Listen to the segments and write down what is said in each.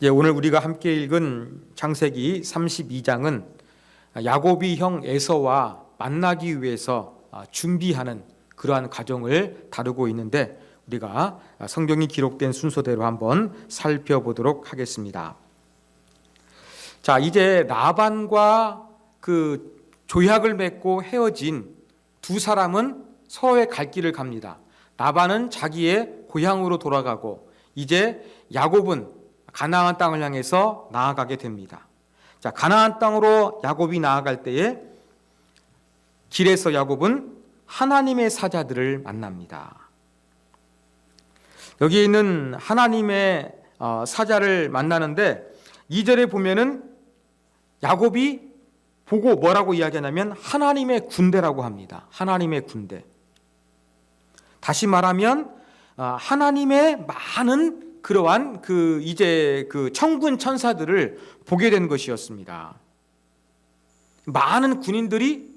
오늘 우리가 함께 읽은 창세기 32장은 야곱이 형 에서와 만나기 위해서 준비하는 그러한 과정을 다루고 있는데 우리가 성경이 기록된 순서대로 한번 살펴보도록 하겠습니다. 자, 이제 라반과 그 조약을 맺고 헤어진 두 사람은 서로의 갈 길을 갑니다. 라반은 자기의 고향으로 돌아가고 이제 야곱은 가나안 땅을 향해서 나아가게 됩니다. 자, 가나안 땅으로 야곱이 나아갈 때에 길에서 야곱은 하나님의 사자들을 만납니다. 여기 있는 하나님의 사자를 만나는데 2절에 보면은 야곱이 보고 뭐라고 이야기하냐면 하나님의 군대라고 합니다. 하나님의 군대. 다시 말하면 하나님의 많은 그러한 이제 천군 천사들을 보게 된 것이었습니다. 많은 군인들이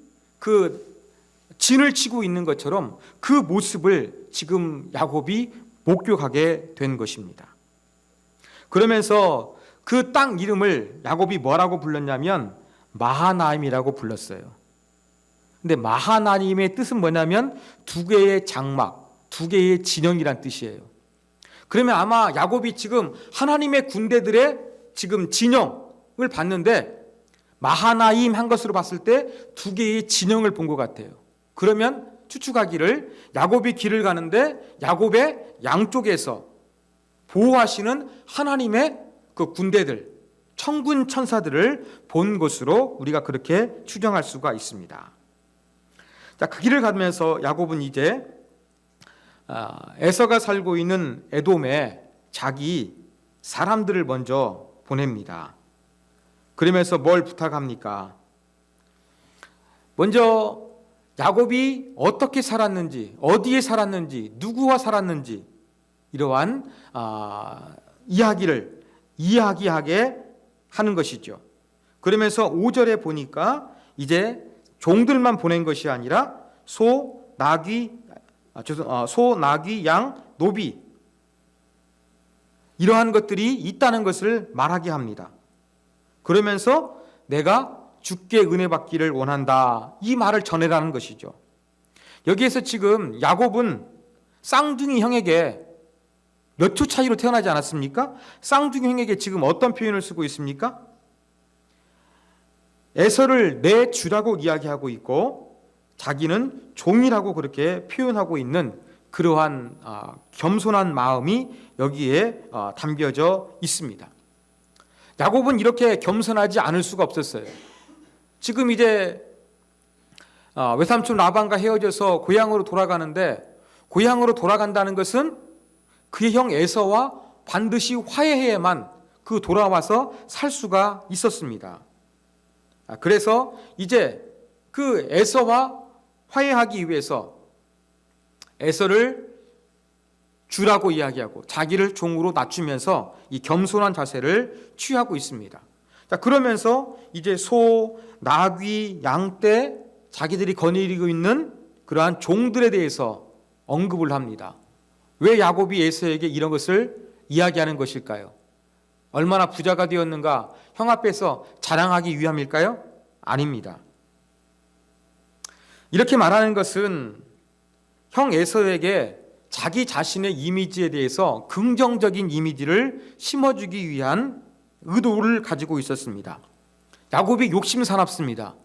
진을 치고 있는 것처럼 그 모습을 지금 야곱이 목격하게 된 것입니다. 그러면서 그 땅 이름을 야곱이 뭐라고 불렀냐면 마하나임이라고 불렀어요. 근데 마하나임의 뜻은 뭐냐면 두 개의 장막, 두 개의 진영이란 뜻이에요. 그러면 아마 야곱이 지금 하나님의 군대들의 지금 진영을 봤는데 마하나임 한 것으로 봤을 때 두 개의 진영을 본 것 같아요. 그러면 추측하기를 야곱이 길을 가는데 야곱의 양쪽에서 보호하시는 하나님의 그 군대들, 천군 천사들을 본 것으로 우리가 그렇게 추정할 수가 있습니다. 자, 그 길을 가면서 야곱은 이제 에서가 살고 있는 에돔에 자기 사람들을 먼저 보냅니다. 그러면서 뭘 부탁합니까? 먼저 야곱이 어떻게 살았는지, 어디에 살았는지, 누구와 살았는지 이러한 이야기를 이야기하게 하는 것이죠. 그러면서 5절에 보니까 이제 종들만 보낸 것이 아니라 소, 나귀, 양, 노비 이러한 것들이 있다는 것을 말하게 합니다. 그러면서 내가 주께 은혜 받기를 원한다 이 말을 전해라는 것이죠. 여기에서 지금 야곱은 쌍둥이 형에게 몇 초 차이로 태어나지 않았습니까? 쌍둥이 형에게 지금 어떤 표현을 쓰고 있습니까? 에서를 내 주라고 이야기하고 있고 자기는 종이라고 그렇게 표현하고 있는 그러한 겸손한 마음이 여기에 담겨져 있습니다. 야곱은 이렇게 겸손하지 않을 수가 없었어요. 지금 이제 외삼촌 라반과 헤어져서 고향으로 돌아가는데 고향으로 돌아간다는 것은 그의 형 에서와 반드시 화해해야만 돌아와서 살 수가 있었습니다. 그래서 이제 그 에서와 화해하기 위해서 에서를 주라고 이야기하고 자기를 종으로 낮추면서 이 겸손한 자세를 취하고 있습니다. 자, 그러면서 이제 소, 나귀, 양떼 자기들이 거느리고 있는 그러한 종들에 대해서 언급을 합니다. 왜 야곱이 에서에게 이런 것을 이야기하는 것일까요? 얼마나 부자가 되었는가 형 앞에서 자랑하기 위함일까요? 아닙니다. 이렇게 말하는 것은 형 에서에게 자기 자신의 이미지에 대해서 긍정적인 이미지를 심어주기 위한 의도를 가지고 있었습니다. 야곱이 욕심사납습니다.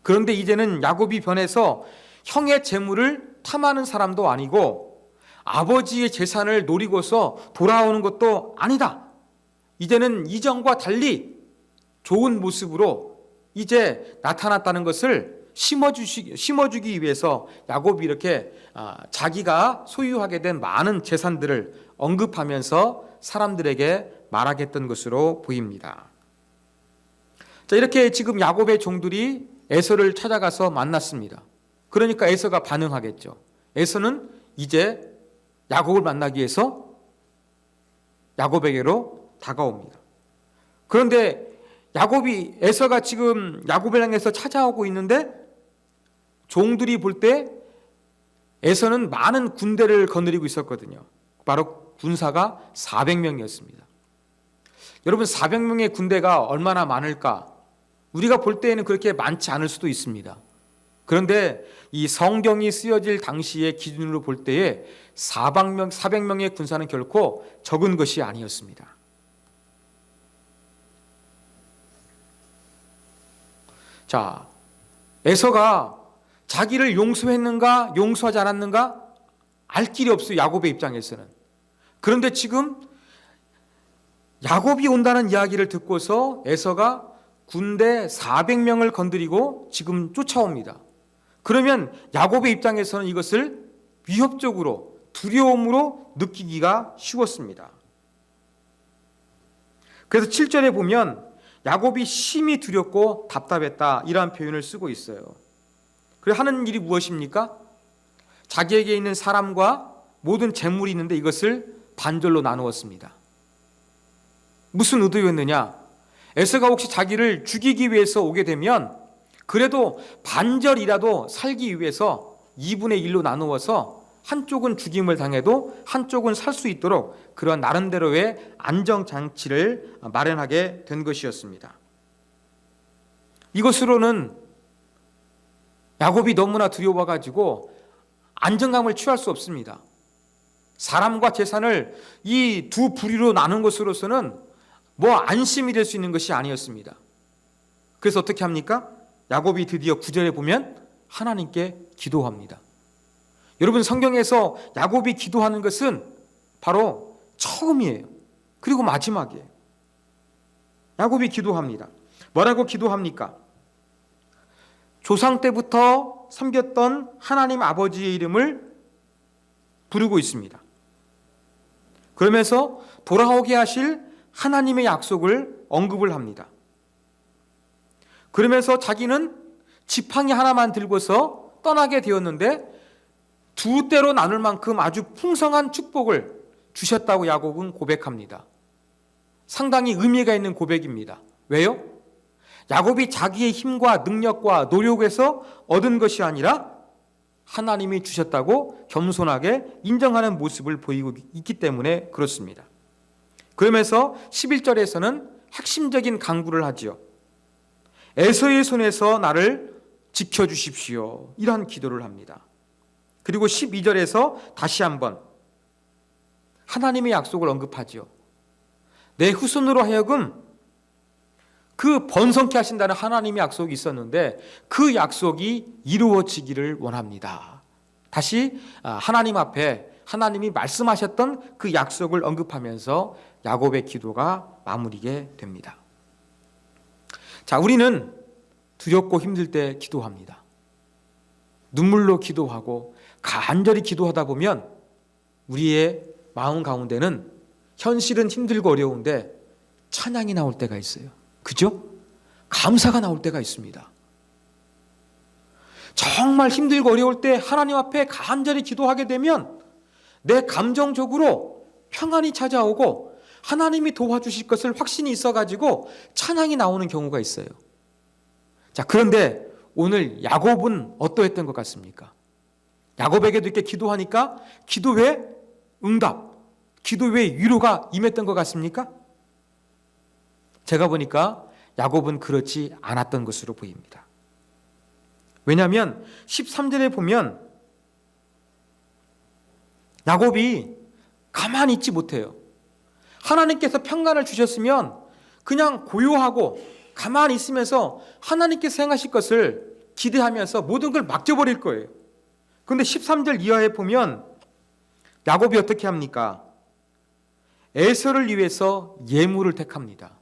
그런데 이제는 야곱이 변해서 형의 재물을 탐하는 사람도 아니고 아버지의 재산을 노리고서 돌아오는 것도 아니다. 이제는 이전과 달리 좋은 모습으로 이제 나타났다는 것을 심어주기 위해서 야곱이 이렇게 자기가 소유하게 된 많은 재산들을 언급하면서 사람들에게 말하겠던 것으로 보입니다. 자, 이렇게 지금 야곱의 종들이 에서를 찾아가서 만났습니다. 그러니까 에서가 반응하겠죠. 에서는 이제 야곱을 만나기 위해서 야곱에게로 다가옵니다. 그런데 에서가 지금 야곱을 향해서 찾아오고 있는데 종들이 볼 때 에서는 많은 군대를 거느리고 있었거든요. 바로 군사가 400명이었습니다. 여러분 400명의 군대가 얼마나 많을까? 우리가 볼 때에는 그렇게 많지 않을 수도 있습니다. 그런데 이 성경이 쓰여질 당시의 기준으로 볼 때에 400명의 군사는 결코 적은 것이 아니었습니다. 자, 에서가 자기를 용서했는가 용서하지 않았는가 알 길이 없어요. 야곱의 입장에서는. 그런데 지금 야곱이 온다는 이야기를 듣고서 에서가 군대 400명을 건드리고 지금 쫓아옵니다. 그러면 야곱의 입장에서는 이것을 위협적으로 두려움으로 느끼기가 쉬웠습니다. 그래서 7절에 보면 야곱이 심히 두렵고 답답했다 이러한 표현을 쓰고 있어요. 그래서 하는 일이 무엇입니까? 자기에게 있는 사람과 모든 재물이 있는데 이것을 반절로 나누었습니다. 무슨 의도였느냐? 에서가 혹시 자기를 죽이기 위해서 오게 되면 그래도 반절이라도 살기 위해서 2분의 1로 나누어서 한쪽은 죽임을 당해도 한쪽은 살 수 있도록 그런 나름대로의 안정장치를 마련하게 된 것이었습니다. 이것으로는 야곱이 너무나 두려워가지고 안정감을 취할 수 없습니다. 사람과 재산을 이 두 부류로 나눈 것으로서는 안심이 될 수 있는 것이 아니었습니다. 그래서 어떻게 합니까? 야곱이 드디어 9절에 보면 하나님께 기도합니다. 여러분 성경에서 야곱이 기도하는 것은 바로 처음이에요. 그리고 마지막이에요. 야곱이 기도합니다. 뭐라고 기도합니까? 조상 때부터 섬겼던 하나님 아버지의 이름을 부르고 있습니다. 그러면서 돌아오게 하실 하나님의 약속을 언급을 합니다. 그러면서 자기는 지팡이 하나만 들고서 떠나게 되었는데 두 때로 나눌 만큼 아주 풍성한 축복을 주셨다고 야곱은 고백합니다. 상당히 의미가 있는 고백입니다. 왜요? 야곱이 자기의 힘과 능력과 노력에서 얻은 것이 아니라 하나님이 주셨다고 겸손하게 인정하는 모습을 보이고 있기 때문에 그렇습니다. 그러면서 11절에서는 핵심적인 강구를 하지요. 에서의 손에서 나를 지켜주십시오. 이러한 기도를 합니다. 그리고 12절에서 다시 한번 하나님의 약속을 언급하지요. 내 후손으로 하여금 그 번성케 하신다는 하나님의 약속이 있었는데 그 약속이 이루어지기를 원합니다. 다시 하나님 앞에 하나님이 말씀하셨던 그 약속을 언급하면서 야곱의 기도가 마무리게 됩니다. 자, 우리는 두렵고 힘들 때 기도합니다. 눈물로 기도하고 간절히 기도하다 보면 우리의 마음 가운데는 현실은 힘들고 어려운데 찬양이 나올 때가 있어요. 그죠? 감사가 나올 때가 있습니다. 정말 힘들고 어려울 때 하나님 앞에 간절히 기도하게 되면 내 감정적으로 평안이 찾아오고 하나님이 도와주실 것을 확신이 있어가지고 찬양이 나오는 경우가 있어요. 자, 그런데 오늘 야곱은 어떠했던 것 같습니까? 야곱에게도 이렇게 기도하니까 기도에 응답, 기도에 위로가 임했던 것 같습니까? 제가 보니까 야곱은 그렇지 않았던 것으로 보입니다. 왜냐하면 13절에 보면 야곱이 가만히 있지 못해요. 하나님께서 평강을 주셨으면 그냥 고요하고 가만히 있으면서 하나님께서 행하실 것을 기대하면서 모든 걸 맡겨버릴 거예요. 그런데 13절 이하에 보면 야곱이 어떻게 합니까? 에서를 위해서 예물을 택합니다.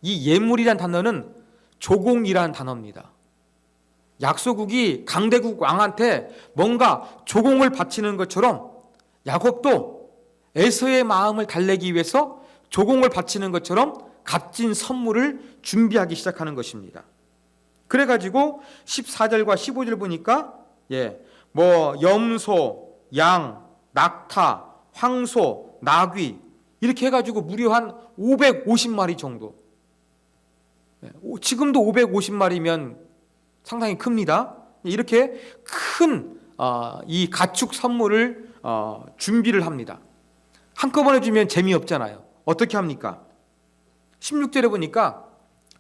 이 예물이란 단어는 조공이란 단어입니다. 약소국이 강대국 왕한테 뭔가 조공을 바치는 것처럼 야곱도 에서의 마음을 달래기 위해서 조공을 바치는 것처럼 값진 선물을 준비하기 시작하는 것입니다. 그래가지고 14절과 15절 보니까 염소, 양, 낙타, 황소, 나귀 이렇게 해가지고 무려 한 550마리 정도. 지금도 550마리면 상당히 큽니다. 이렇게 큰 이 가축 선물을 준비를 합니다. 한꺼번에 주면 재미없잖아요. 어떻게 합니까? 16절에 보니까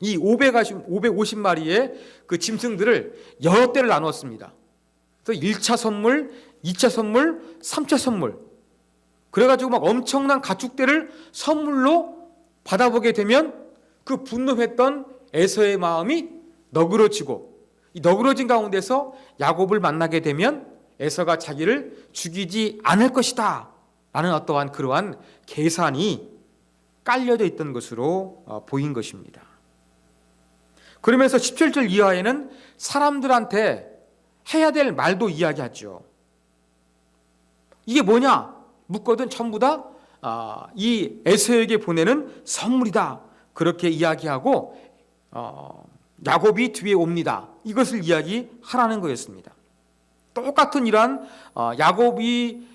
이 550마리의 그 짐승들을 여러 대를 나누었습니다. 그래서 1차 선물, 2차 선물, 3차 선물. 그래가지고 막 엄청난 가축대를 선물로 받아보게 되면 그 분노했던 에서의 마음이 너그러지고, 이 너그러진 가운데서 야곱을 만나게 되면 에서가 자기를 죽이지 않을 것이다 라는 어떠한 그러한 계산이 깔려져 있던 것으로 보인 것입니다. 그러면서 17절 이하에는 사람들한테 해야 될 말도 이야기하죠. 이게 뭐냐 묻거든 전부 다 이 에서에게 보내는 선물이다 그렇게 이야기하고 야곱이 뒤에 옵니다. 이것을 이야기하라는 거였습니다. 똑같은 이러한 야곱이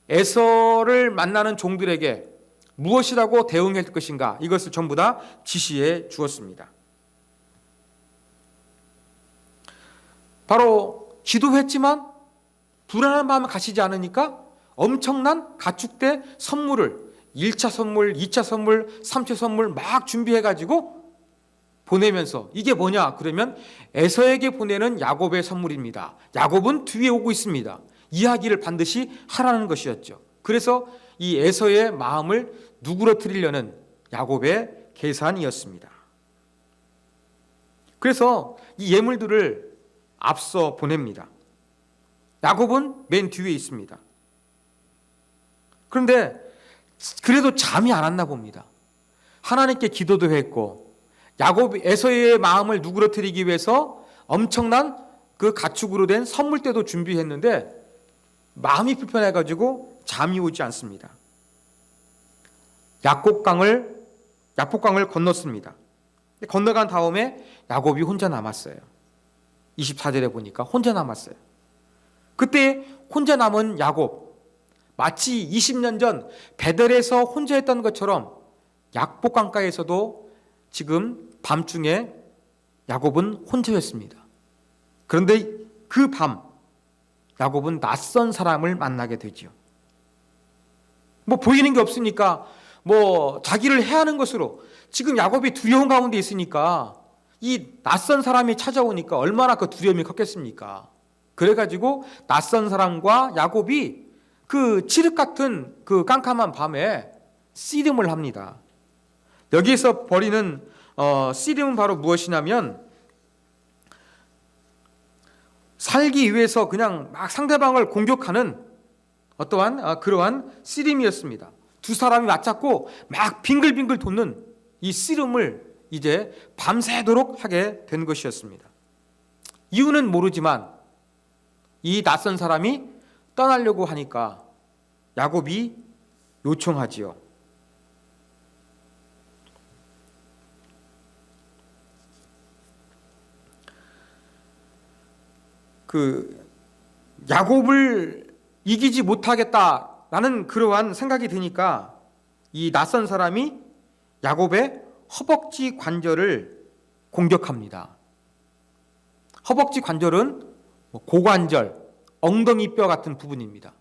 에서를 만나는 종들에게 무엇이라고 대응할 것인가 이것을 전부 다 지시해 주었습니다. 바로 기도했지만 불안한 마음을 가시지 않으니까 엄청난 가축대 선물을 1차 선물, 2차 선물, 3차 선물 막 준비해가지고 보내면서 이게 뭐냐 그러면 에서에게 보내는 야곱의 선물입니다. 야곱은 뒤에 오고 있습니다. 이야기를 반드시 하라는 것이었죠. 그래서 이 에서의 마음을 누그러뜨리려는 야곱의 계산이었습니다. 그래서 이 예물들을 앞서 보냅니다. 야곱은 맨 뒤에 있습니다. 그런데 그래도 잠이 안 왔나 봅니다. 하나님께 기도도 했고 야곱 에서의 마음을 누그러뜨리기 위해서 엄청난 그 가축으로 된 선물대도 준비했는데 마음이 불편해가지고 잠이 오지 않습니다. 야복강을 건넜습니다. 건너간 다음에 야곱이 혼자 남았어요. 24절에 보니까 혼자 남았어요. 그때 혼자 남은 야곱, 마치 20년 전 베델에서 혼자 했던 것처럼 약복강가에서도 지금 밤중에 야곱은 혼자였습니다. 그런데 그 밤 야곱은 낯선 사람을 만나게 되죠. 뭐 보이는 게 없으니까 뭐 자기를 해하는 것으로 지금 야곱이 두려운 가운데 있으니까 이 낯선 사람이 찾아오니까 얼마나 그 두려움이 컸겠습니까? 그래가지고 낯선 사람과 야곱이 그 칠흑 같은 그 깜깜한 밤에 씨름을 합니다. 여기에서 벌이는 씨름은 바로 무엇이냐면 살기 위해서 그냥 막 상대방을 공격하는 어떠한 그러한 씨름이었습니다. 두 사람이 맞잡고 막 빙글빙글 돕는 이 씨름을 이제 밤새도록 하게 된 것이었습니다. 이유는 모르지만 이 낯선 사람이 떠나려고 하니까 야곱이 요청하지요. 그 야곱을 이기지 못하겠다라는 그러한 생각이 드니까 이 낯선 사람이 야곱의 허벅지 관절을 공격합니다. 허벅지 관절은 고관절, 엉덩이 뼈 같은 부분입니다.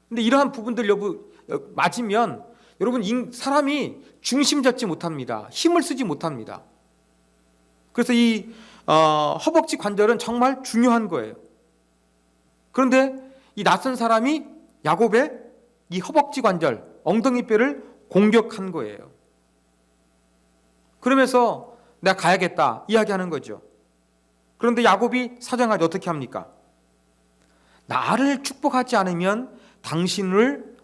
근데 이러한 부분들 맞으면 여러분 사람이 중심 잡지 못합니다. 힘을 쓰지 못합니다. 그래서 이 허벅지 관절은 정말 중요한 거예요. 그런데 이 낯선 사람이 야곱의 이 허벅지 관절, 엉덩이 뼈를 공격한 거예요. 그러면서 내가 가야겠다 이야기하는 거죠. 그런데 야곱이 사정하지 어떻게 합니까? 나를 축복하지 않으면 당신을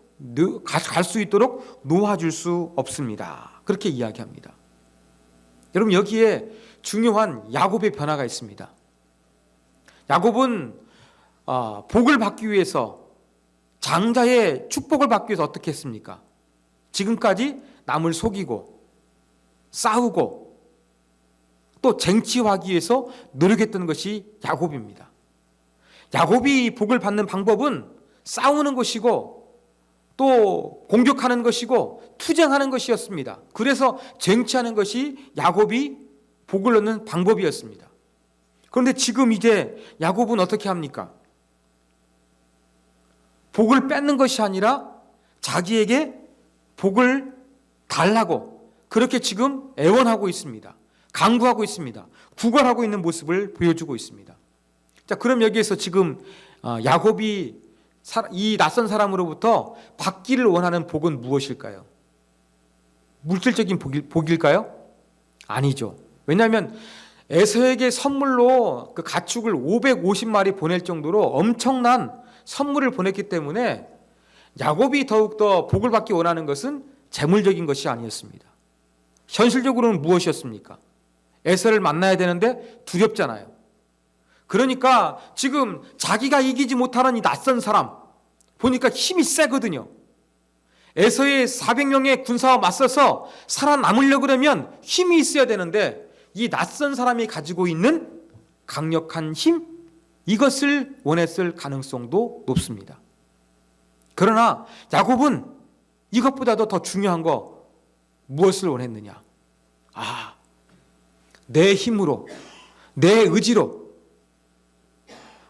갈 수 있도록 놓아줄 수 없습니다. 그렇게 이야기합니다. 여러분 여기에 중요한 야곱의 변화가 있습니다. 야곱은 복을 받기 위해서 장자의 축복을 받기 위해서 어떻게 했습니까? 지금까지 남을 속이고 싸우고 또 쟁취하기 위해서 노력했던 것이 야곱입니다. 야곱이 복을 받는 방법은 싸우는 것이고 또 공격하는 것이고 투쟁하는 것이었습니다. 그래서 쟁취하는 것이 야곱이 복을 얻는 방법이었습니다. 그런데 지금 이제 야곱은 어떻게 합니까? 복을 뺏는 것이 아니라 자기에게 복을 달라고 그렇게 지금 애원하고 있습니다. 강구하고 있습니다. 구걸하고 있는 모습을 보여주고 있습니다. 자, 그럼 여기에서 지금 야곱이 이 낯선 사람으로부터 받기를 원하는 복은 무엇일까요? 물질적인 복일까요? 아니죠. 왜냐하면 에서에게 선물로 그 가축을 550마리 보낼 정도로 엄청난 선물을 보냈기 때문에 야곱이 더욱더 복을 받기 원하는 것은 재물적인 것이 아니었습니다. 현실적으로는 무엇이었습니까? 에서를 만나야 되는데 두렵잖아요. 그러니까 지금 자기가 이기지 못하는 이 낯선 사람 보니까 힘이 세거든요. 에서의 400명의 군사와 맞서서 살아남으려고 그러면 힘이 있어야 되는데 이 낯선 사람이 가지고 있는 강력한 힘, 이것을 원했을 가능성도 높습니다. 그러나 야곱은 이것보다도 더 중요한 거 무엇을 원했느냐? 내 힘으로, 내 의지로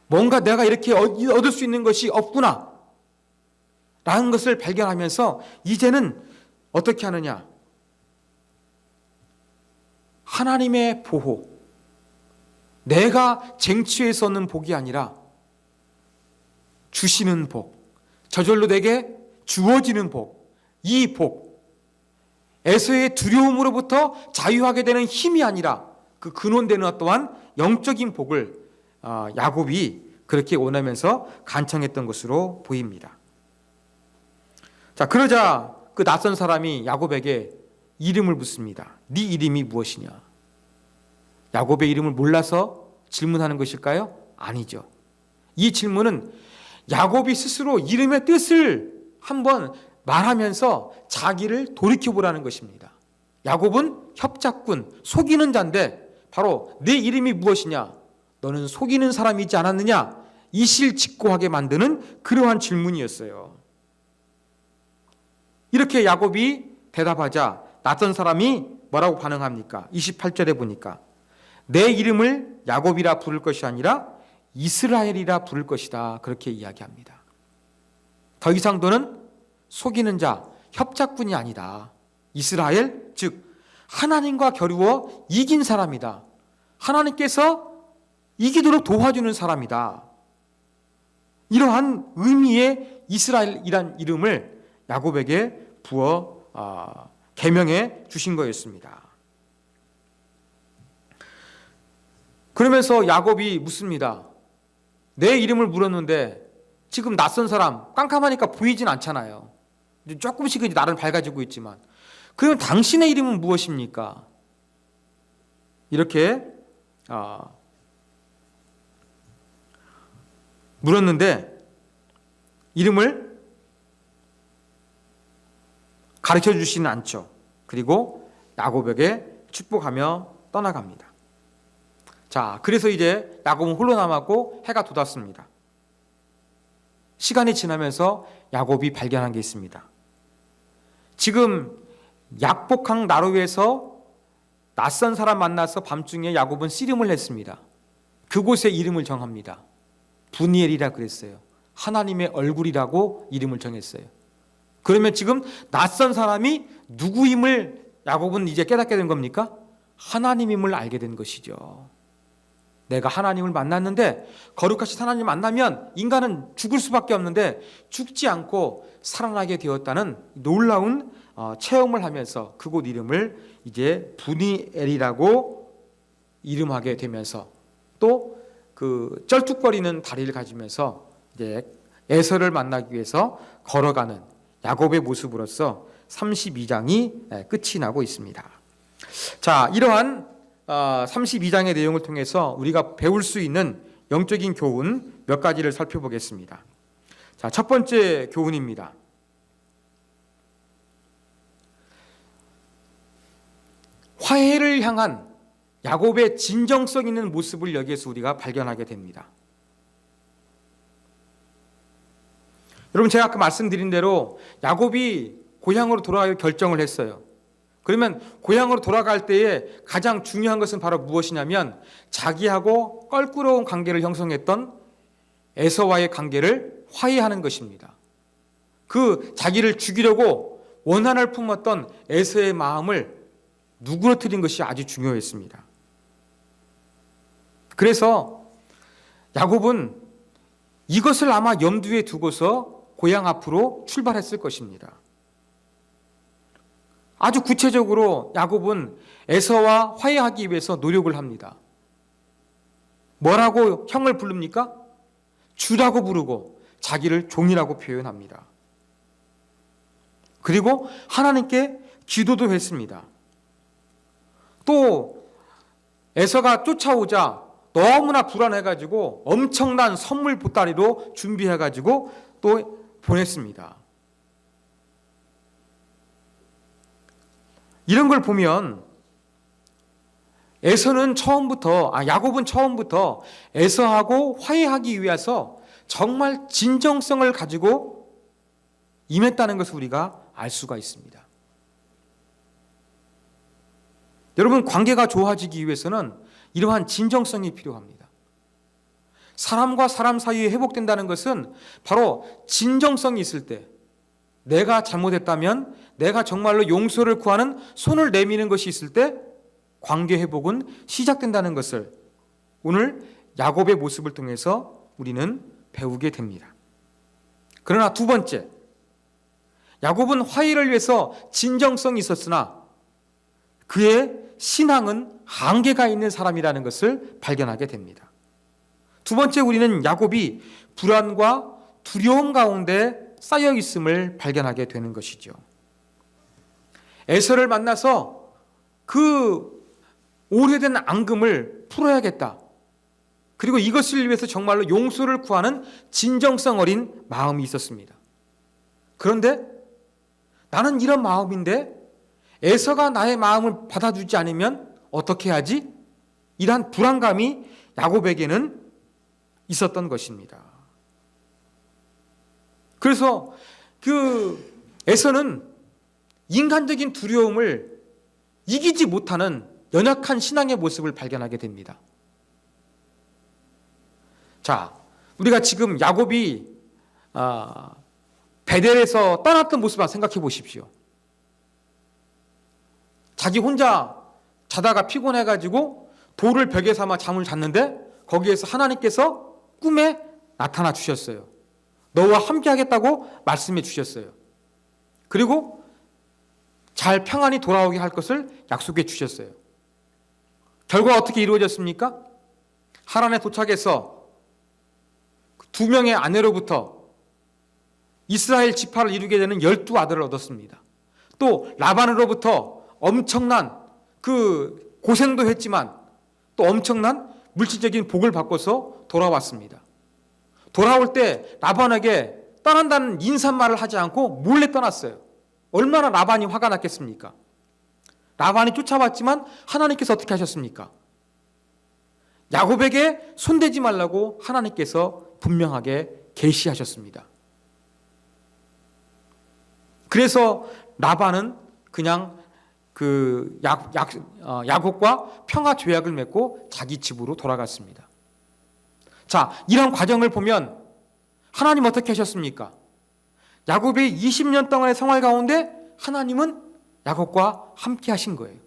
뭔가 내가 이렇게 얻을 수 있는 것이 없구나 라는 것을 발견하면서 이제는 어떻게 하느냐? 하나님의 보호, 내가 쟁취해서 얻는 복이 아니라 주시는 복, 저절로 내게 주어지는 복, 이 복, 에서의 두려움으로부터 자유하게 되는 힘이 아니라 그 근원되는 어떠한 영적인 복을 야곱이 그렇게 원하면서 간청했던 것으로 보입니다. 자, 그러자 그 낯선 사람이 야곱에게 이름을 묻습니다. 네 이름이 무엇이냐? 야곱의 이름을 몰라서 질문하는 것일까요? 아니죠. 이 질문은 야곱이 스스로 이름의 뜻을 한번 말하면서 자기를 돌이켜보라는 것입니다. 야곱은 협작꾼, 속이는 자인데 바로 내 이름이 무엇이냐? 너는 속이는 사람이지 않았느냐? 이실직고하게 만드는 그러한 질문이었어요. 이렇게 야곱이 대답하자 낯선 사람이 뭐라고 반응합니까? 28절에 보니까 내 이름을 야곱이라 부를 것이 아니라 이스라엘이라 부를 것이다. 그렇게 이야기합니다. 더 이상 너는 속이는 자, 협작꾼이 아니다. 이스라엘, 즉 하나님과 겨루어 이긴 사람이다. 하나님께서 이기도록 도와주는 사람이다. 이러한 의미의 이스라엘이란 이름을 야곱에게 부어 계명해 주신 거였습니다. 그러면서 야곱이 묻습니다. 내 이름을 물었는데 지금 낯선 사람 깜깜하니까 보이진 않잖아요. 조금씩 나를 밝아지고 있지만 그러면 당신의 이름은 무엇입니까? 이렇게 물었는데 이름을 가르쳐 주시는 않죠. 그리고 야곱에게 축복하며 떠나갑니다. 자, 그래서 이제 야곱은 홀로 남았고 해가 돋았습니다. 시간이 지나면서 야곱이 발견한 게 있습니다. 지금 약복강 나루에서 낯선 사람 만나서 밤중에 야곱은 씨름을 했습니다. 그곳에 이름을 정합니다. 분이엘이라 그랬어요. 하나님의 얼굴이라고 이름을 정했어요. 그러면 지금 낯선 사람이 누구임을 야곱은 이제 깨닫게 된 겁니까? 하나님임을 알게 된 것이죠. 내가 하나님을 만났는데 거룩하신 하나님 만나면 인간은 죽을 수밖에 없는데 죽지 않고 살아나게 되었다는 놀라운 체험을 하면서 그곳 이름을 이제 분이엘이라고 이름하게 되면서 또 그 쩔뚝거리는 다리를 가지면서 이제 에서를 만나기 위해서 걸어가는 야곱의 모습으로서 32장이 끝이 나고 있습니다. 자, 이러한 32장의 내용을 통해서 우리가 배울 수 있는 영적인 교훈 몇 가지를 살펴보겠습니다. 자, 첫 번째 교훈입니다. 화해를 향한 야곱의 진정성 있는 모습을 여기에서 우리가 발견하게 됩니다. 여러분, 제가 아까 말씀드린 대로 야곱이 고향으로 돌아갈 결정을 했어요. 그러면 고향으로 돌아갈 때에 가장 중요한 것은 바로 무엇이냐면 자기하고 껄끄러운 관계를 형성했던 에서와의 관계를 화해하는 것입니다. 그 자기를 죽이려고 원한을 품었던 에서의 마음을 누그러뜨린 것이 아주 중요했습니다. 그래서 야곱은 이것을 아마 염두에 두고서 고향 앞으로 출발했을 것입니다. 아주 구체적으로 야곱은 에서와 화해하기 위해서 노력을 합니다. 뭐라고 형을 부릅니까? 주라고 부르고 자기를 종이라고 표현합니다. 그리고 하나님께 기도도 했습니다. 또 에서가 쫓아오자 너무나 불안해가지고 엄청난 선물 보따리로 준비해가지고 또 보냈습니다. 이런 걸 보면 야곱은 처음부터 에서하고 화해하기 위해서 정말 진정성을 가지고 임했다는 것을 우리가 알 수가 있습니다. 여러분, 관계가 좋아지기 위해서는 이러한 진정성이 필요합니다. 사람과 사람 사이에 회복된다는 것은 바로 진정성이 있을 때, 내가 잘못했다면 내가 정말로 용서를 구하는 손을 내미는 것이 있을 때 관계 회복은 시작된다는 것을 오늘 야곱의 모습을 통해서 우리는 배우게 됩니다. 그러나 두 번째, 야곱은 화해를 위해서 진정성이 있었으나 그의 신앙은 한계가 있는 사람이라는 것을 발견하게 됩니다. 두 번째, 우리는 야곱이 불안과 두려움 가운데 쌓여 있음을 발견하게 되는 것이죠. 에서를 만나서 그 오래된 앙금을 풀어야겠다. 그리고 이것을 위해서 정말로 용서를 구하는 진정성 어린 마음이 있었습니다. 그런데 나는 이런 마음인데 에서가 나의 마음을 받아주지 않으면 어떻게 하지? 이러한 불안감이 야곱에게는 있었던 것입니다. 그래서 에서는 인간적인 두려움을 이기지 못하는 연약한 신앙의 모습을 발견하게 됩니다. 자, 우리가 지금 야곱이 베델에서 떠났던 모습을 한번 생각해 보십시오. 자기 혼자 자다가 피곤해가지고 돌을 벽에 삼아 잠을 잤는데 거기에서 하나님께서 꿈에 나타나 주셨어요. 너와 함께 하겠다고 말씀해 주셨어요. 그리고 잘 평안히 돌아오게 할 것을 약속해 주셨어요. 결과 어떻게 이루어졌습니까? 하란에 도착해서 두 명의 아내로부터 이스라엘 지파를 이루게 되는 12 아들을 얻었습니다. 또 라반으로부터 엄청난 그 고생도 했지만 또 엄청난 물질적인 복을 받고서 돌아왔습니다. 돌아올 때 라반에게 떠난다는 인사말을 하지 않고 몰래 떠났어요. 얼마나 라반이 화가 났겠습니까? 라반이 쫓아왔지만 하나님께서 어떻게 하셨습니까? 야곱에게 손대지 말라고 하나님께서 분명하게 계시하셨습니다. 그래서 라반은 그냥 야곱과 평화 조약을 맺고 자기 집으로 돌아갔습니다. 자, 이런 과정을 보면 하나님 어떻게 하셨습니까? 야곱의 20년 동안의 생활 가운데 하나님은 야곱과 함께 하신 거예요.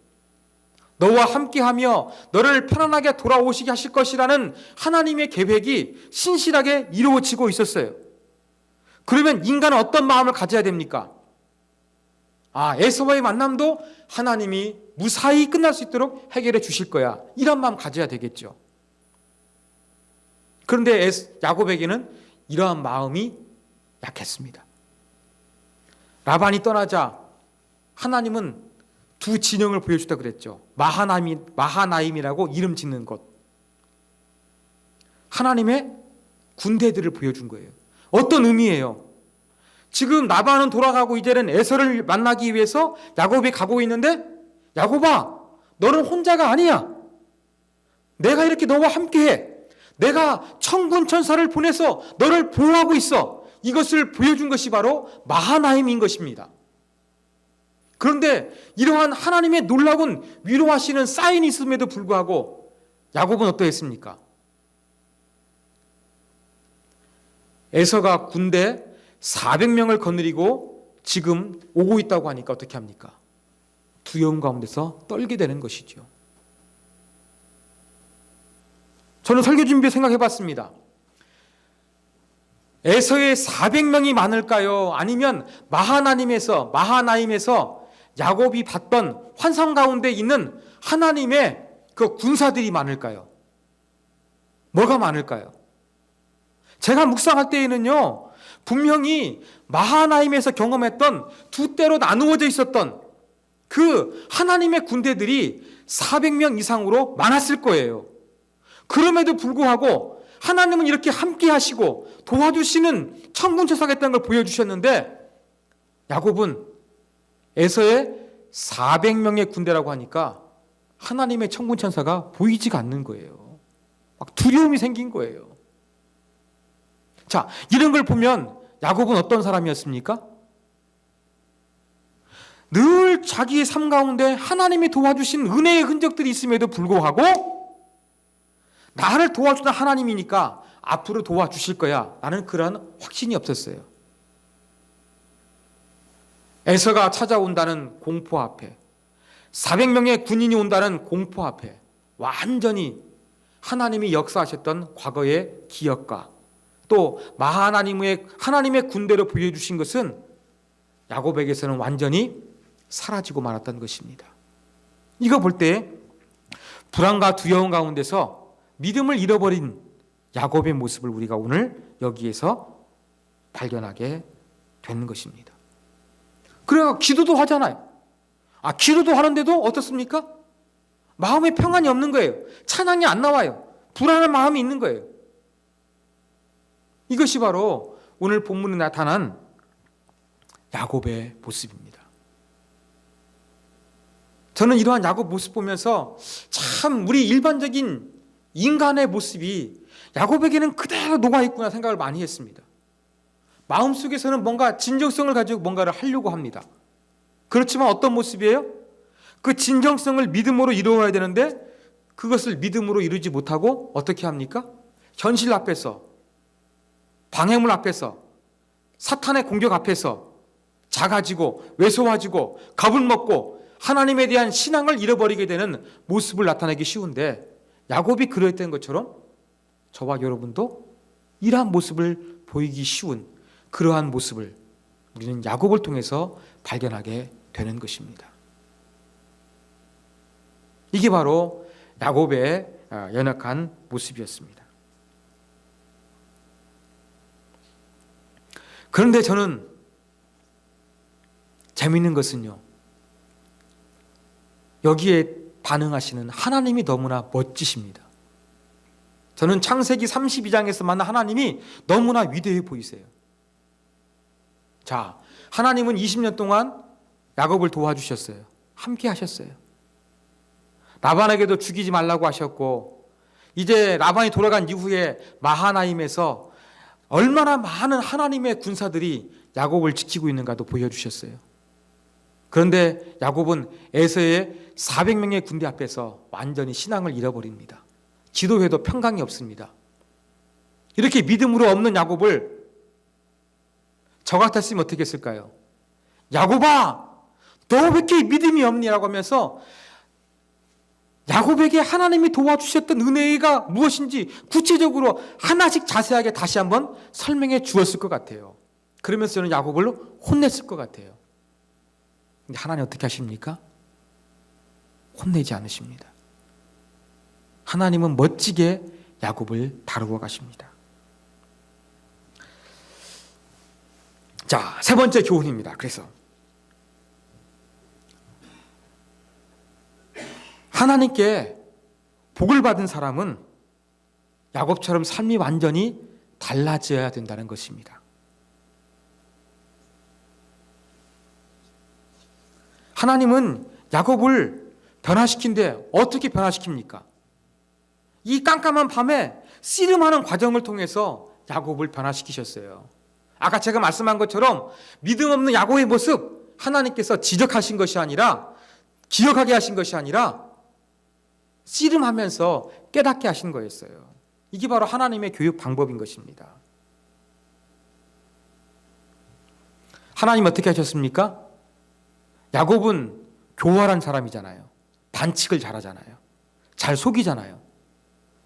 너와 함께하며 너를 편안하게 돌아오시게 하실 것이라는 하나님의 계획이 신실하게 이루어지고 있었어요. 그러면 인간은 어떤 마음을 가져야 됩니까? 에서와의 만남도 하나님이 무사히 끝날 수 있도록 해결해 주실 거야. 이런 마음 가져야 되겠죠. 그런데 야곱에게는 이러한 마음이 약했습니다. 라반이 떠나자 하나님은 두 진영을 보여주다 그랬죠. 마하나임이라고 이름 짓는 곳. 하나님의 군대들을 보여준 거예요. 어떤 의미예요? 지금 라반은 돌아가고 이제는 에서를 만나기 위해서 야곱이 가고 있는데, 야곱아, 너는 혼자가 아니야. 내가 이렇게 너와 함께해. 내가 천군 천사를 보내서 너를 보호하고 있어. 이것을 보여준 것이 바로 마하나임인 것입니다. 그런데 이러한 하나님의 놀라운 위로하시는 사인이 있음에도 불구하고 야곱은 어떠했습니까? 에서가 군대 400명을 거느리고 지금 오고 있다고 하니까 어떻게 합니까? 두려움 가운데서 떨게 되는 것이죠. 저는 설교 준비에 생각해 봤습니다. 에서의 400명이 많을까요? 아니면 마하나임에서 야곱이 봤던 환상 가운데 있는 하나님의 그 군사들이 많을까요? 뭐가 많을까요? 제가 묵상할 때에는요, 분명히 마하나임에서 경험했던 두 때로 나누어져 있었던 그 하나님의 군대들이 400명 이상으로 많았을 거예요. 그럼에도 불구하고 하나님은 이렇게 함께 하시고 도와주시는 천군천사겠다는 걸 보여주셨는데, 야곱은 에서의 400명의 군대라고 하니까 하나님의 천군천사가 보이지가 않는 거예요. 막 두려움이 생긴 거예요. 자, 이런 걸 보면 야곱은 어떤 사람이었습니까? 늘 자기의 삶 가운데 하나님이 도와주신 은혜의 흔적들이 있음에도 불구하고 나를 도와주는 하나님이니까 앞으로 도와주실 거야 라는 그런 확신이 없었어요. 에서가 찾아온다는 공포 앞에, 400명의 군인이 온다는 공포 앞에 완전히 하나님이 역사하셨던 과거의 기억과 또 마하나님의 하나님의 군대로 보여주신 것은 야곱에게서는 완전히 사라지고 말았던 것입니다. 이거 볼 때 불안과 두려움 가운데서 믿음을 잃어버린 야곱의 모습을 우리가 오늘 여기에서 발견하게 되는 것입니다. 그래야 기도도 하잖아요. 기도도 하는데도 어떻습니까? 마음에 평안이 없는 거예요. 찬양이 안 나와요. 불안한 마음이 있는 거예요. 이것이 바로 오늘 본문에 나타난 야곱의 모습입니다. 저는 이러한 야곱 모습 보면서 참 우리 일반적인 인간의 모습이 야곱에게는 그대로 녹아있구나 생각을 많이 했습니다. 마음속에서는 뭔가 진정성을 가지고 뭔가를 하려고 합니다. 그렇지만 어떤 모습이에요? 그 진정성을 믿음으로 이루어야 되는데 그것을 믿음으로 이루지 못하고 어떻게 합니까? 현실 앞에서, 방해물 앞에서, 사탄의 공격 앞에서 작아지고 왜소해지고 겁을 먹고 하나님에 대한 신앙을 잃어버리게 되는 모습을 나타내기 쉬운데, 야곱이 그랬던 것처럼 저와 여러분도 이러한 모습을 보이기 쉬운 그러한 모습을 우리는 야곱을 통해서 발견하게 되는 것입니다. 이게 바로 야곱의 연약한 모습이었습니다. 그런데 저는 재미있는 것은요, 여기에 반응하시는 하나님이 너무나 멋지십니다. 저는 창세기 32장에서 만난 하나님이 너무나 위대해 보이세요. 자, 하나님은 20년 동안 야곱을 도와주셨어요. 함께 하셨어요. 라반에게도 죽이지 말라고 하셨고, 이제 라반이 돌아간 이후에 마하나임에서 얼마나 많은 하나님의 군사들이 야곱을 지키고 있는가도 보여주셨어요. 그런데 야곱은 에서의 400명의 군대 앞에서 완전히 신앙을 잃어버립니다. 기도해도 평강이 없습니다. 이렇게 믿음으로 없는 야곱을 저 같았으면 어떻게 했을까요? 야곱아, 너 왜 이렇게 믿음이 없니라고 하면서 야곱에게 하나님이 도와주셨던 은혜가 무엇인지 구체적으로 하나씩 자세하게 다시 한번 설명해 주었을 것 같아요. 그러면서 저는 야곱을 혼냈을 것 같아요. 근데 하나님 어떻게 하십니까? 혼내지 않으십니다. 하나님은 멋지게 야곱을 다루어 가십니다. 자, 세 번째 교훈입니다. 그래서 하나님께 복을 받은 사람은 야곱처럼 삶이 완전히 달라져야 된다는 것입니다. 하나님은 야곱을 변화시킨데 어떻게 변화시킵니까? 이 깜깜한 밤에 씨름하는 과정을 통해서 야곱을 변화시키셨어요. 아까 제가 말씀한 것처럼 믿음 없는 야곱의 모습 하나님께서 지적하신 것이 아니라, 기억하게 하신 것이 아니라 씨름하면서 깨닫게 하신 거였어요. 이게 바로 하나님의 교육 방법인 것입니다. 하나님 어떻게 하셨습니까? 야곱은 교활한 사람이잖아요. 반칙을 잘하잖아요. 잘 속이잖아요.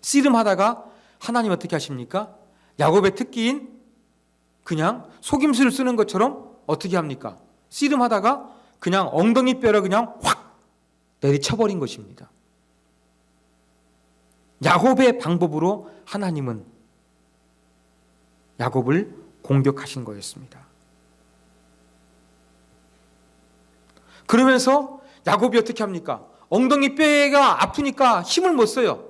씨름하다가 하나님 어떻게 하십니까? 야곱의 특기인 그냥 속임수를 쓰는 것처럼 어떻게 합니까? 씨름하다가 그냥 엉덩이 뼈를 그냥 확 내리쳐버린 것입니다. 야곱의 방법으로 하나님은 야곱을 공격하신 거였습니다. 그러면서 야곱이 어떻게 합니까? 엉덩이 뼈가 아프니까 힘을 못 써요.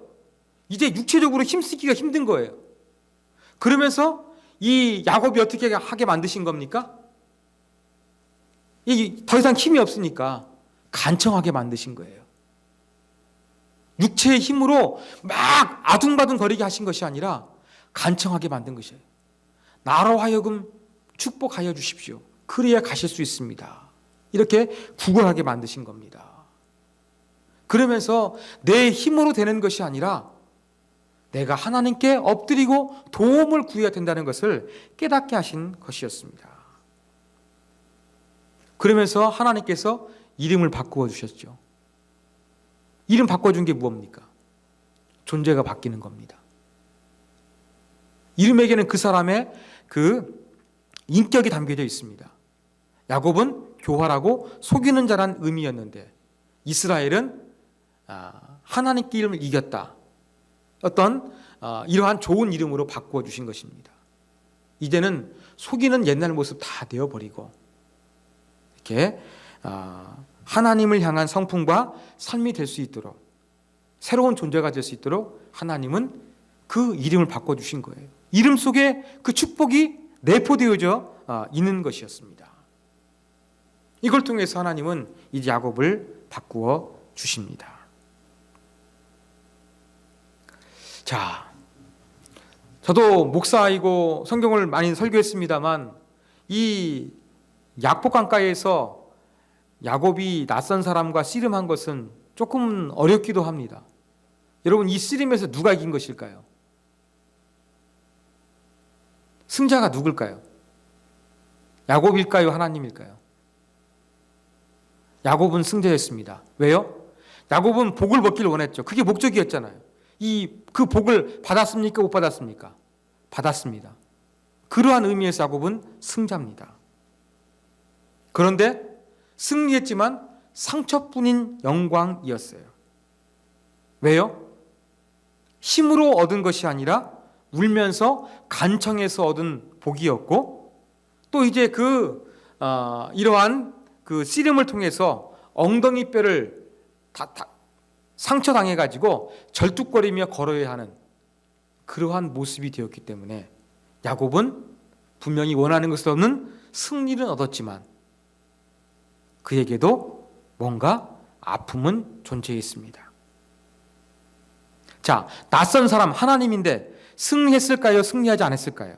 이제 육체적으로 힘쓰기가 힘든 거예요. 그러면서 이 야곱이 어떻게 하게 만드신 겁니까? 더 이상 힘이 없으니까 간청하게 만드신 거예요. 육체의 힘으로 막 아둥바둥 거리게 하신 것이 아니라 간청하게 만든 것이에요. 나로 하여금 축복하여 주십시오. 그래야 가실 수 있습니다. 이렇게 구걸하게 만드신 겁니다. 그러면서 내 힘으로 되는 것이 아니라 내가 하나님께 엎드리고 도움을 구해야 된다는 것을 깨닫게 하신 것이었습니다. 그러면서 하나님께서 이름을 바꾸어 주셨죠. 이름 바꿔준 게 무엇입니까? 존재가 바뀌는 겁니다. 이름에게는 그 사람의 그 인격이 담겨져 있습니다. 야곱은 교활하고 속이는 자란 의미였는데 이스라엘은 하나님께 이름을 이겼다. 어떤 이러한 좋은 이름으로 바꾸어 주신 것입니다. 이제는 속이는 옛날 모습 다 되어버리고 이렇게 하나님을 향한 성품과 삶이 될 수 있도록 새로운 존재가 될 수 있도록 하나님은 그 이름을 바꿔주신 거예요. 이름 속에 그 축복이 내포되어져 있는 것이었습니다. 이걸 통해서 하나님은 이제 야곱을 바꾸어 주십니다. 자, 저도 목사이고 성경을 많이 설교했습니다만 이 약복강가에서 야곱이 낯선 사람과 씨름한 것은 조금 어렵기도 합니다. 여러분, 이 씨름에서 누가 이긴 것일까요? 승자가 누굴까요? 야곱일까요? 하나님일까요? 야곱은 승자였습니다. 왜요? 야곱은 복을 받기를 원했죠. 그게 목적이었잖아요. 그 복을 받았습니까? 못 받았습니까? 받았습니다. 그러한 의미에서 야곱은 승자입니다. 그런데 승리했지만 상처뿐인 영광이었어요. 왜요? 힘으로 얻은 것이 아니라 울면서 간청해서 얻은 복이었고, 또 이제 이러한 그 씨름을 통해서 엉덩이 뼈를 상처당해가지고 절뚝거리며 걸어야 하는 그러한 모습이 되었기 때문에 야곱은 분명히 원하는 것은 없는 승리는 얻었지만 그에게도 뭔가 아픔은 존재했습니다. 자, 낯선 사람 하나님인데 승리했을까요? 승리하지 않았을까요?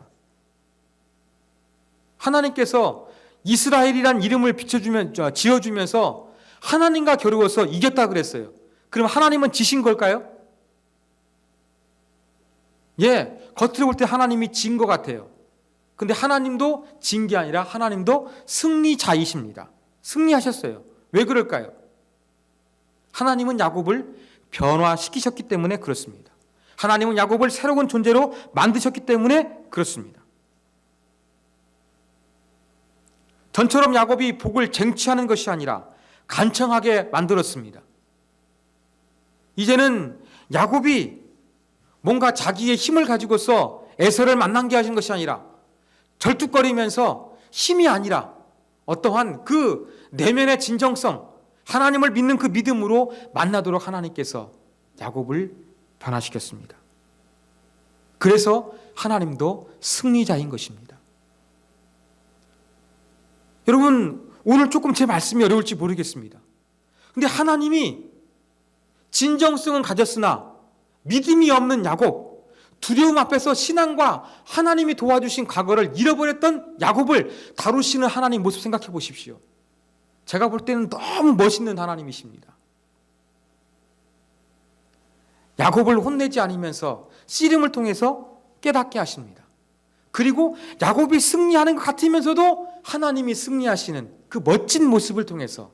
하나님께서 이스라엘이란 이름을 지어주면서 하나님과 겨루어서 이겼다 그랬어요. 그럼 하나님은 지신 걸까요? 예, 겉으로 볼 때 하나님이 진 것 같아요. 근데 하나님도 진 게 아니라 하나님도 승리자이십니다. 승리하셨어요. 왜 그럴까요? 하나님은 야곱을 변화시키셨기 때문에 그렇습니다. 하나님은 야곱을 새로운 존재로 만드셨기 때문에 그렇습니다. 전처럼 야곱이 복을 쟁취하는 것이 아니라 간청하게 만들었습니다. 이제는 야곱이 뭔가 자기의 힘을 가지고서 에서를 만나게 하신 것이 아니라 절뚝거리면서 힘이 아니라 어떠한 그 내면의 진정성, 하나님을 믿는 그 믿음으로 만나도록 하나님께서 야곱을 변화시켰습니다. 그래서 하나님도 승리자인 것입니다. 여러분, 오늘 조금 제 말씀이 어려울지 모르겠습니다. 근데 하나님이 진정성은 가졌으나 믿음이 없는 야곱, 두려움 앞에서 신앙과 하나님이 도와주신 과거를 잃어버렸던 야곱을 다루시는 하나님 모습 생각해 보십시오. 제가 볼 때는 너무 멋있는 하나님이십니다. 야곱을 혼내지 않으면서 씨름을 통해서 깨닫게 하십니다. 그리고 야곱이 승리하는 것 같으면서도 하나님이 승리하시는 그 멋진 모습을 통해서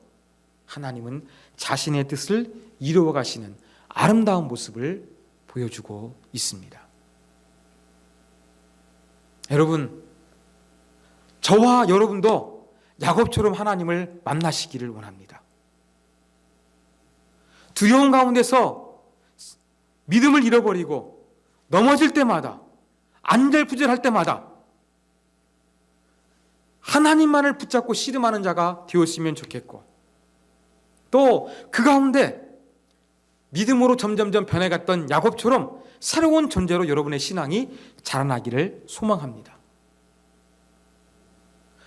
하나님은 자신의 뜻을 이루어 가시는 아름다운 모습을 보여주고 있습니다. 여러분, 저와 여러분도 야곱처럼 하나님을 만나시기를 원합니다. 두려움 가운데서 믿음을 잃어버리고 넘어질 때마다, 안절부절할 때마다 하나님만을 붙잡고 씨름하는 자가 되었으면 좋겠고, 또 그 가운데 믿음으로 점점점 변해갔던 야곱처럼 새로운 존재로 여러분의 신앙이 자라나기를 소망합니다.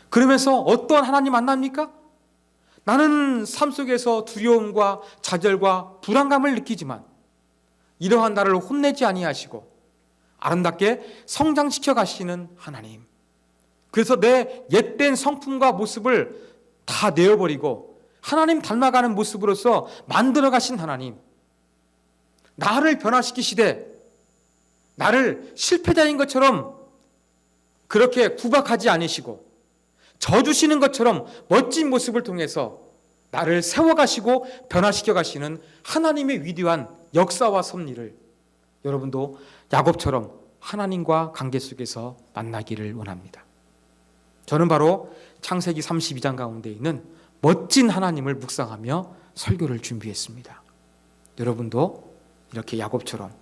그러면서 어떤 하나님 만납니까? 나는 삶 속에서 두려움과 좌절과 불안감을 느끼지만 이러한 나를 혼내지 아니하시고 아름답게 성장시켜 가시는 하나님. 그래서 내 옛된 성품과 모습을 다 내어버리고 하나님 닮아가는 모습으로서 만들어 가신 하나님. 나를 변화시키시되 나를 실패자인 것처럼 그렇게 구박하지 않으시고 져주시는 것처럼 멋진 모습을 통해서 나를 세워가시고 변화시켜 가시는 하나님의 위대한 역사와 섭리를 여러분도 야곱처럼 하나님과 관계 속에서 만나기를 원합니다. 저는 바로 창세기 32장 가운데 있는 멋진 하나님을 묵상하며 설교를 준비했습니다. 여러분도 이렇게 야곱처럼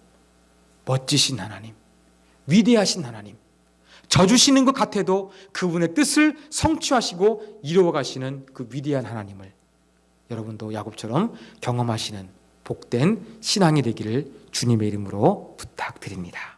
멋지신 하나님, 위대하신 하나님, 져주시는 것 같아도 그분의 뜻을 성취하시고 이루어가시는 그 위대한 하나님을 여러분도 야곱처럼 경험하시는 복된 신앙이 되기를 주님의 이름으로 부탁드립니다.